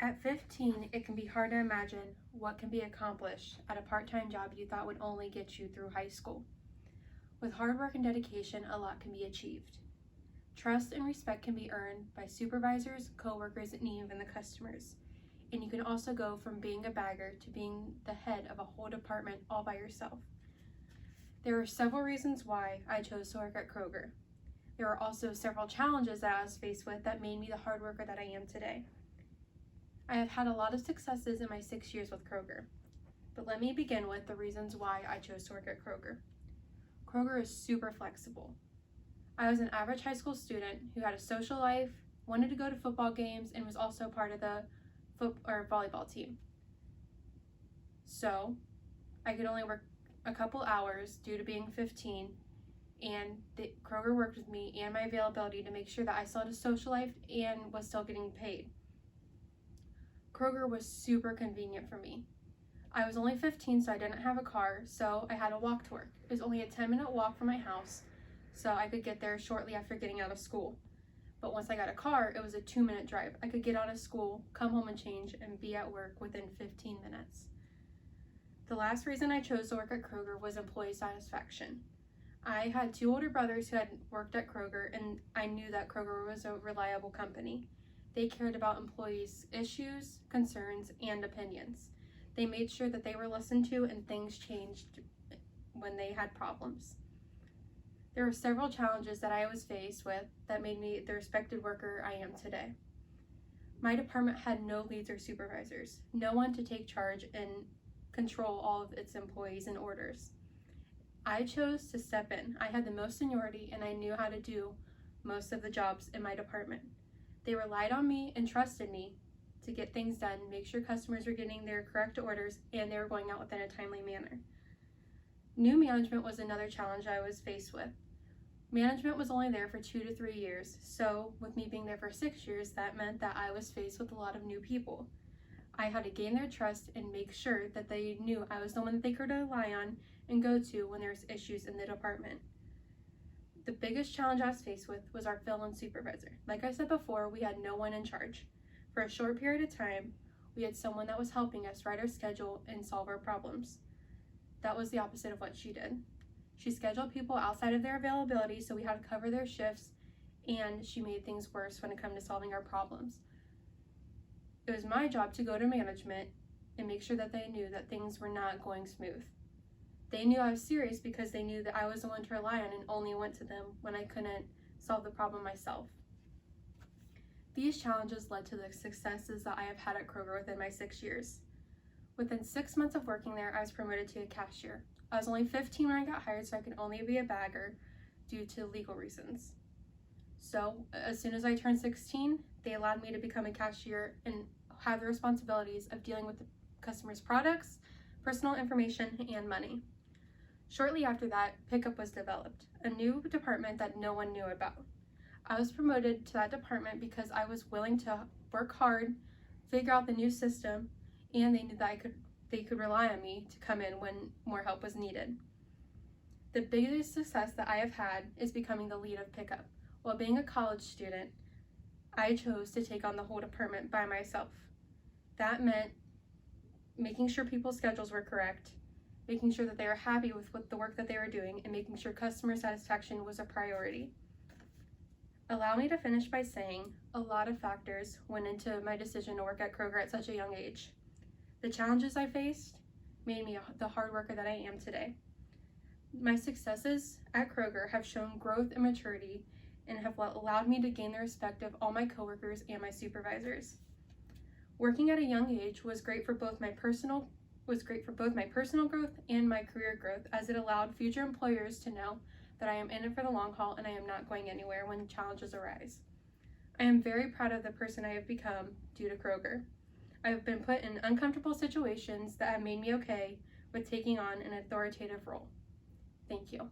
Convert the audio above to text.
At 15, it can be hard to imagine what can be accomplished at a part-time job you thought would only get you through high school. With hard work and dedication, a lot can be achieved. Trust and respect can be earned by supervisors, coworkers, and even the customers. And you can also go from being a bagger to being the head of a whole department all by yourself. There are several reasons why I chose to work at Kroger. There are also several challenges that I was faced with that made me the hard worker that I am today. I have had a lot of successes in my 6 years with Kroger, but let me begin with the reasons why I chose to work at Kroger. Kroger is super flexible. I was an average high school student who had a social life, wanted to go to football games, and was also part of the volleyball team. So I could only work a couple hours due to being 15, and Kroger worked with me and my availability to make sure that I still had a social life and was still getting paid. Kroger was super convenient for me. I was only 15, so I didn't have a car, so I had to walk to work. It was only a 10-minute walk from my house, so I could get there shortly after getting out of school. But once I got a car, it was a 2-minute drive. I could get out of school, come home and change, and be at work within 15 minutes. The last reason I chose to work at Kroger was employee satisfaction. I had 2 older brothers who had worked at Kroger, and I knew that Kroger was a reliable company. They cared about employees' issues, concerns, and opinions. They made sure that they were listened to and things changed when they had problems. There were several challenges that I was faced with that made me the respected worker I am today. My department had no leads or supervisors, no one to take charge and control all of its employees and orders. I chose to step in. I had the most seniority and I knew how to do most of the jobs in my department. They relied on me and trusted me to get things done, make sure customers were getting their correct orders, and they were going out within a timely manner. New management was another challenge I was faced with. Management was only there for 2 to 3 years, so with me being there for 6 years, that meant that I was faced with a lot of new people. I had to gain their trust and make sure that they knew I was the one that they could rely on and go to when there's issues in the department. The biggest challenge I was faced with was our fill-in supervisor. Like I said before, we had no one in charge. For a short period of time, we had someone that was helping us write our schedule and solve our problems. That was the opposite of what she did. She scheduled people outside of their availability, so we had to cover their shifts, and she made things worse when it came to solving our problems. It was my job to go to management and make sure that they knew that things were not going smooth. They knew I was serious because they knew that I was the one to rely on and only went to them when I couldn't solve the problem myself. These challenges led to the successes that I have had at Kroger within my 6 years. Within 6 months of working there, I was promoted to a cashier. I was only 15 when I got hired, so I could only be a bagger due to legal reasons. So as soon as I turned 16, they allowed me to become a cashier and have the responsibilities of dealing with the customer's products, personal information, and money. Shortly after that, pickup was developed, a new department that no one knew about. I was promoted to that department because I was willing to work hard, figure out the new system, and they knew that they could rely on me to come in when more help was needed. The biggest success that I have had is becoming the lead of pickup. While being a college student, I chose to take on the whole department by myself. That meant making sure people's schedules were correct, making sure that they were happy with the work that they were doing, and making sure customer satisfaction was a priority. Allow me to finish by saying a lot of factors went into my decision to work at Kroger at such a young age. The challenges I faced made me the hard worker that I am today. My successes at Kroger have shown growth and maturity and have allowed me to gain the respect of all my coworkers and my supervisors. Working at a young age was great for both my personal growth and my career growth, as it allowed future employers to know that I am in it for the long haul and I am not going anywhere when challenges arise. I am very proud of the person I have become due to Kroger. I have been put in uncomfortable situations that have made me okay with taking on an authoritative role. Thank you.